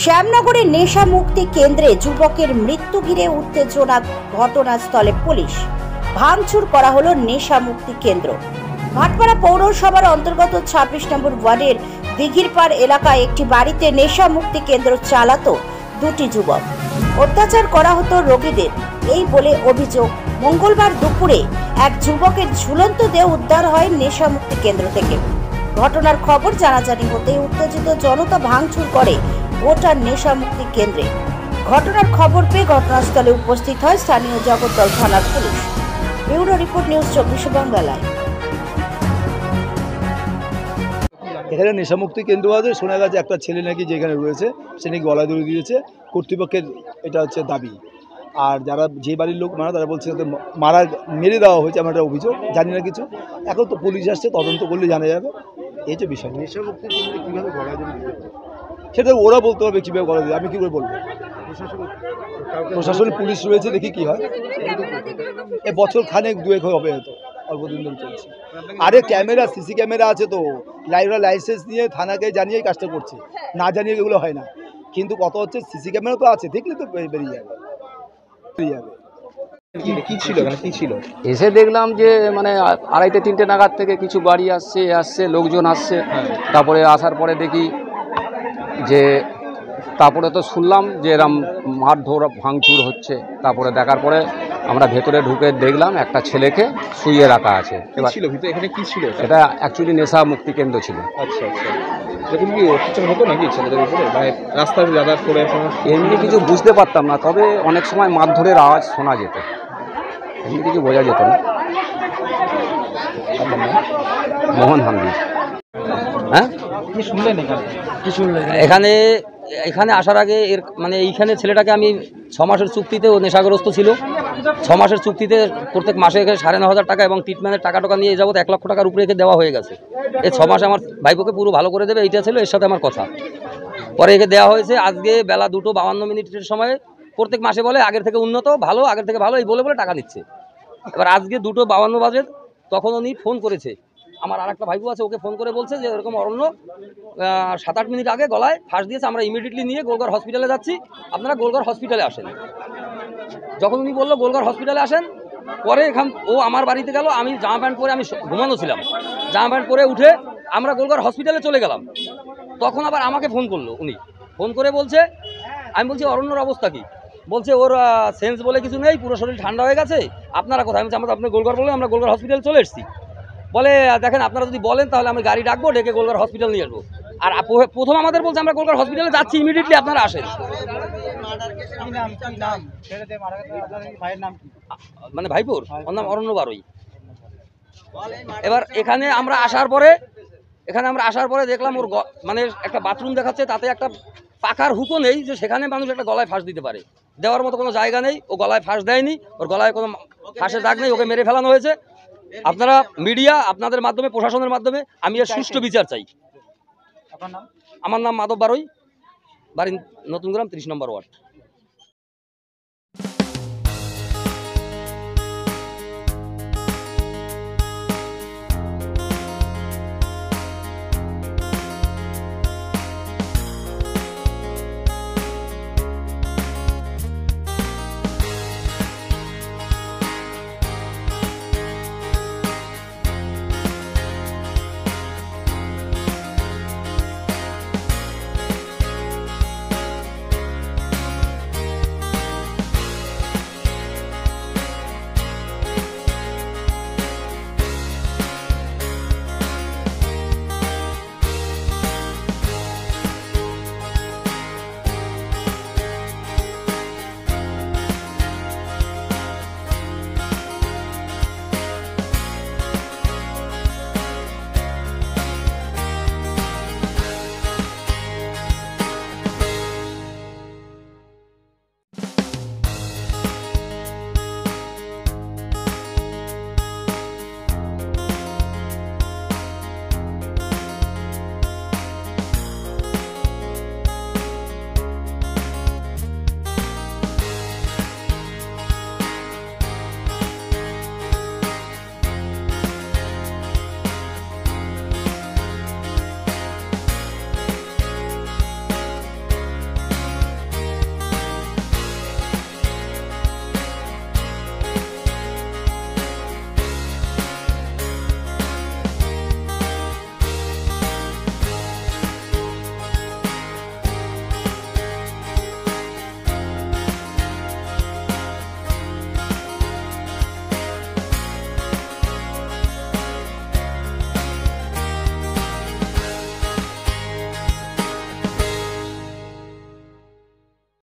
শ্যামনগরের নেশা মুক্তি কেন্দ্রে যুবকের মৃত্যু ঘিরে উত্তেজনা, ঘটনাস্থলে পুলিশ। ভাঙচুর করা হলো নেশা মুক্তি কেন্দ্র। ভাটপাড়া পৌরসভার অন্তর্গত ২৬ নম্বর ওয়ার্ডের দিঘিরপাড় এলাকায় একটি বাড়িতে নেশা মুক্তি কেন্দ্র চালাতো দুটি যুবক। অত্যাচার করা হতো রোগীদের, এই বলে অভিযোগ। মঙ্গলবার দুপুরে এক যুবকের ঝুলন্ত দেহ উদ্ধার হয় নেশা মুক্তি কেন্দ্র থেকে। ঘটনার খবর জানাজানি হতেই উত্তেজিত জনতা ভাঙচুর করে গোটা নেশা মুক্তি কেন্দ্রে। ঘটনার খবর পেয়ে ঘটনাস্থলে উপস্থিত হয় স্থানীয় জগদ্দল থানার পুলিশ। ব্যুরো রিপোর্ট, নিউজ ২৪ বাংলায়। এখানে নেশামুক্তি কেন্দ্র আছে, শোনা গেছে একটা ছেলে নাকি যেখানে রয়েছে সে নাকি গলায় দড়ি দিয়েছে। কর্তৃপক্ষের এটা হচ্ছে দাবি। আর যারা যে বাড়ির লোক মারা তারা বলছে মেরে দেওয়া হয়েছে, আমার একটা অভিযোগ, জানি না কিছু। এখন তো পুলিশ আসছে, তদন্ত করলে জানা যাবে। এই যে বিষয়, নেশামুক্তি কেন্দ্রে কীভাবে গলায় দড়ি দিতে সেটা ওরা বলতে পারবে কীভাবে গলায় দিতে, আমি কী করে বলবো। প্রশাসন পুলিশ রয়েছে, দেখি কি হয়। এ বছর খানেক দুয়েক হবে হয়তো, অল্প দিন ধরে চলছে। আরে ক্যামেরা, সিসি ক্যামেরা আছে তো, লাইসেন্স নিয়ে থানাকে জানিয়েই কাজটা করছে, না জানিয়ে এগুলো হয় না। কিন্তু কত হচ্ছে, সিসি ক্যামেরা তো আছে, দেখলে তো বেরিয়ে যাবে। কি ছিল এসে দেখলাম যে মানে 2:30-3টে নাগাদ থেকে কিছু গাড়ি আসছে লোকজন আসছে। তারপরে আসার পরে দেখি যে, তারপরে তো শুনলাম যে এরম মারধর ভাঙচুর হচ্ছে। তারপরে দেখার পরে আমরা ভেতরে ঢুকে দেখলাম একটা ছেলেকে শুইয়ে রাখা আছে। এখানে কি ছিল? এটা অ্যাকচুয়ালি নেশা মুক্তি কেন্দ্র ছিল। আচ্ছা আচ্ছা, যখন কি অত্যাচার হতো নাকি ছেলেদের উপরে, মানে রাস্তায় যাতায়াত করে? এমনি কিছু বুঝতে পারতাম না, তবে অনেক সময় মারধরের আওয়াজ শোনা যেত, এমনি কিছু বোঝা যেত না। মোহন হামদি। হ্যাঁ, কি শুনলেন এখানে আসার আগে মানে এইখানে ছেলেটাকে আমি 6 মাসের চুক্তিতে, ও নেশাগ্রস্ত ছিল। 6 মাসের চুক্তিতে প্রত্যেক মাসে 9,500 টাকা এবং ট্রিটমেন্টের টাকা নিয়ে যাবত 1 লক্ষ টাকার উপরে দেওয়া হয়ে গেছে। এই 6 মাসে আমার ভাইপোকে পুরো ভালো করে দেবে, এইটা ছিল এর সাথে আমার কথা। পরে একে দেওয়া হয়েছে আজকে বেলা 2:52 সময়। প্রত্যেক মাসে বলে আগের থেকে উন্নত, ভালো, আগের থেকে ভালো, এই বলে টাকা নিচ্ছে। এবার আজকে 2:52 বাজে, তখন উনি ফোন করেছে। আমার আরেকটা ভাইপো আছে, ওকে ফোন করে বলছে যে এরকম অরণ্য 7-8 মিনিট আগে গলায় ফাঁস দিয়েছে, আমরা ইমিডিয়েটলি নিয়ে গোলঘর হসপিটালে যাচ্ছি, আপনারা গোলঘর হসপিটালে আসেন। যখন উনি বললো গোলঘর হসপিটালে আসেন, পরে ও আমার বাড়িতে গেল, আমি জামা প্যান্ট পরে, আমি ঘুমানো ছিলাম, জামা প্যান্ট পরে উঠে আমরা গোলঘর হসপিটালে চলে গেলাম। তখন আবার আমাকে ফোন করলো উনি, ফোন করে বলছে, আমি বলছি অরণ্যর অবস্থা কি? বলছে ওর সেন্স বলে কিছু নেই, পুরো শরীর ঠান্ডা হয়ে গেছে, আপনারা কোথায়? আমি বলছি আমরা, আপনি গোলঘর বললেন, আমরা গোলঘর হসপিটালে চলে এসেছি। বলে দেখেন, আপনারা যদি বলেন তাহলে আমি গাড়ি ডাকবো, ডেকে গোলঘর হসপিটাল নিয়ে আসবো। আর প্রথম আমাদের বলছে আমরা গোলঘর হসপিটালে যাচ্ছি, ইমিডিয়েটলি আপনারা আসেন। মানে ভাইপুর ওর নাম অরণ্য বারুই। এবার এখানে আমরা আসার পরে দেখলাম ওর মানে একটা বাথরুম দেখাচ্ছে, তাতে একটা পাকার হুকও নেই যে সেখানে মানুষ একটা গলায় ফাঁস দিতে পারে, দেওয়ার মতো কোনো জায়গা নেই। ও গলায় ফাঁস দেয়নি, ওর গলায় কোনো ফাঁসের দাগ নেই, ওকে মেরে ফেলানো হয়েছে। আপনারা মিডিয়া, আপনাদের মাধ্যমে, প্রশাসনের মাধ্যমে আমি এর সুষ্ঠু বিচার চাই। আমার নাম মাধব বারুই, বাড়ি নতুন গ্রাম, 30 নম্বর ওয়ার্ড।